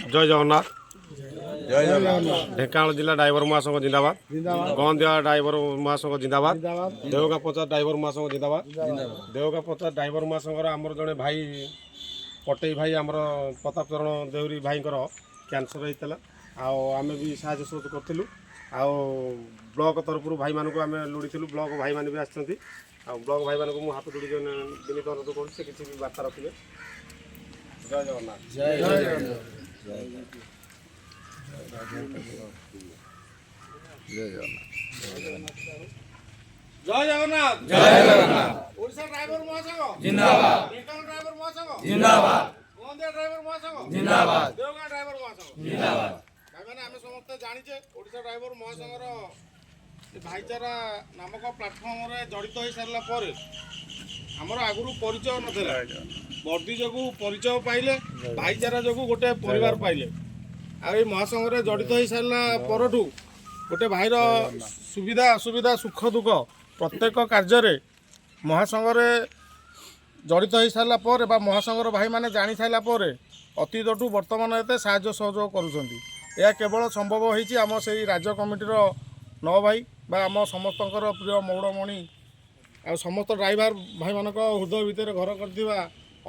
जय जगन्नाथ। ढेंकानाल जिला ड्राइवर महासंघ जिंदाबाद। गंदिया ड्राइवर महासंघ जिंदाबाद। देवगा पंचायत ड्राइवर महासंघ जिंदाबाद। देवगा पंचायत ड्राइवर महासंघ आमर जड़े भाई पटेई भाई आमर प्रताप चरण देउरी भाई कैंसर होता आम भी साहय सहयोग करूँ। ब्लॉक तरफ भाई मानक आम लुड़ी ब्लॉक भाई मैंने भी आसती ब्लॉक भाई मानक हाथ जोड़ी विनीत अनुरोध करूँ से किसी भी बार्ता रखिए। जय जगन्नाथ। जय जगन्नाथ। जय जगन्नाथ। जय जगन्नाथ। ओडिशा ड्राइवर महासंघ जिंदाबाद। ढेंकानाल ड्राइवर महासंघ जिंदाबाद। गंदिया ड्राइवर महासंघ जिंदाबाद। देवगा ड्राइवर महासंघ जिंदाबाद। भाई आम समस्त जाचे ओडिशा ड्राइवर महासंघर भाईचारा नामक प्लाटफर्म जड़ित हो सारा पर आमर आगुरी परिचय नाला वर्दी जो परिचय पाइले भाईचारा जो गोटे परिवार पाइले आ महासंघ जड़ित हो सारा पर गोटे भाईर सुविधा असुविधा सुख दुख प्रत्येक कार्य महासंघ जड़ित हो सारा पर महासंघर भाई मैंने जानी सारा पर अतीतठू वर्तमान एत साहाय्य सहयोग करुँच यह केवल संभव होती आम से राज्य कमिटीर 9 भाई बा आम समस्त प्रिय मौड़मणि आ समस्त ड्राइवर भाई मान हृदय भितर घर कर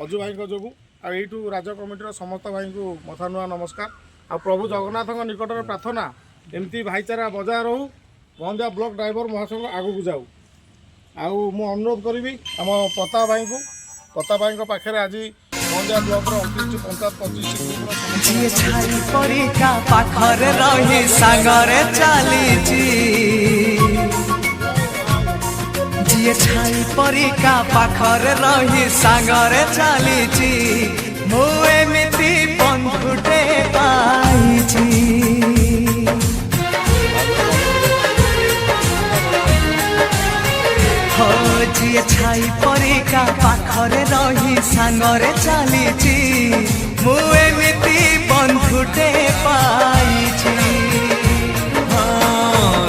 अजु भाई जो आठू राज्य कमिटीर समस्त भाई को मथा नुआ नमस्कार। आ प्रभु जगन्नाथ निकट में प्रार्थना एमती भाईचारा बजाय रहू गंदिया ब्लॉक ड्राइवर महासंघ आगू को जाऊ। मु अनुरोध करी आम पता भाई को पता भाई पाखे आज गंदिया ब्लॉक 29 पंचायत 25 छाई परिका पाखरे रही सांगरे चलीची मु एमिति बंधुटे पाइची हो जिए छाई परिका पाखरे रही सांगरे चलीची मु एमिति बंधुटे पाइची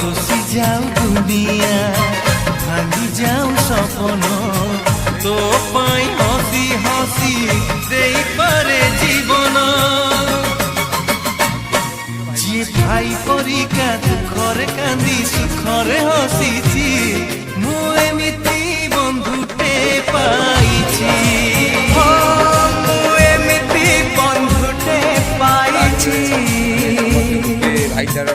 रुसी जाऊ दुनिया भांगी जाऊं सपन तो पाई हसी हसी दे पारे जीवन जी भाई परिका दुखरे कांदी सुखरे हसीची मु एमिति बंधुटे पाइची हो मु एमिति बंधुटे पाइची भाईचारा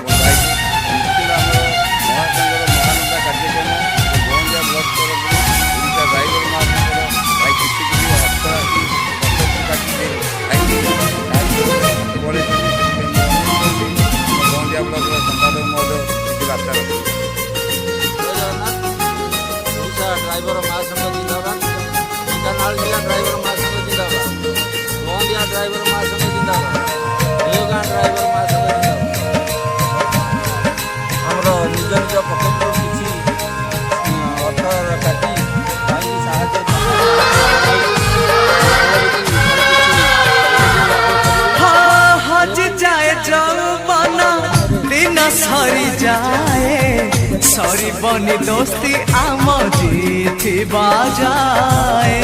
ड्राइवर महासंघ जिंदाबाद। ढेंकानाल जिला ड्राइवर महासंघ जिंदाबाद। गंदिया ड्राइवर महासंघ जिंदाबाद। देवगा ड्राइवर महासंघ जिंदाबाद। आमर निज निज पकेट किसी अर्थ काटी साहाय्य हज जाए जौवन दिन सरी जाए सरी बनी दोस्ती आम जीती बाजाए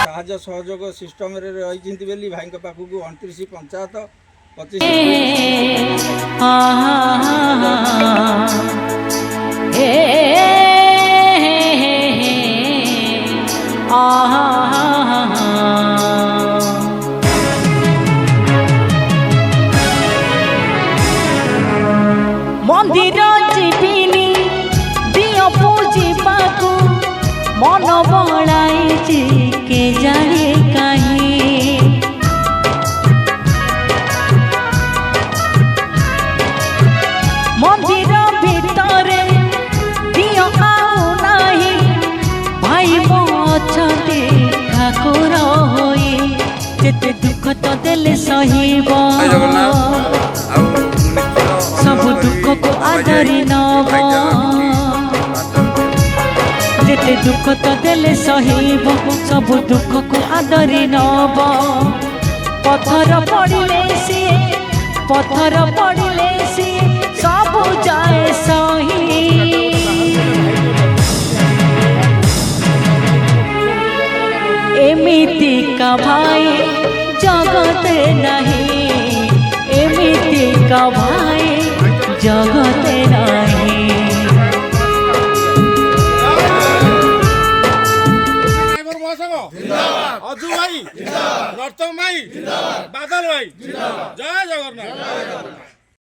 साहाय्य सहयोग सिस्टम रही बोली भाई पाखक 29 पंचायत 25 मंदिर जीविनी दियो पूजिबाकू मन बड़ाई के जाए कहीं मंदिर भितरे दियो आउ नहीं भाई मो अछते ठाकुर होई जेते दुख तो देले सहीब सब दुख को आदरी नब जेते दुख तो देले सहीब सब दुख को आदरी नब पत्थर पड़िले सी पत्थर पड़िले सी सब जाए सही एमिति का भाई जगते नहीं एमिति का भाई जगते नहीं ड्राइवर महासंघ अजू भाई नर्तम भाई बादल भाई जय जगन्नाथ।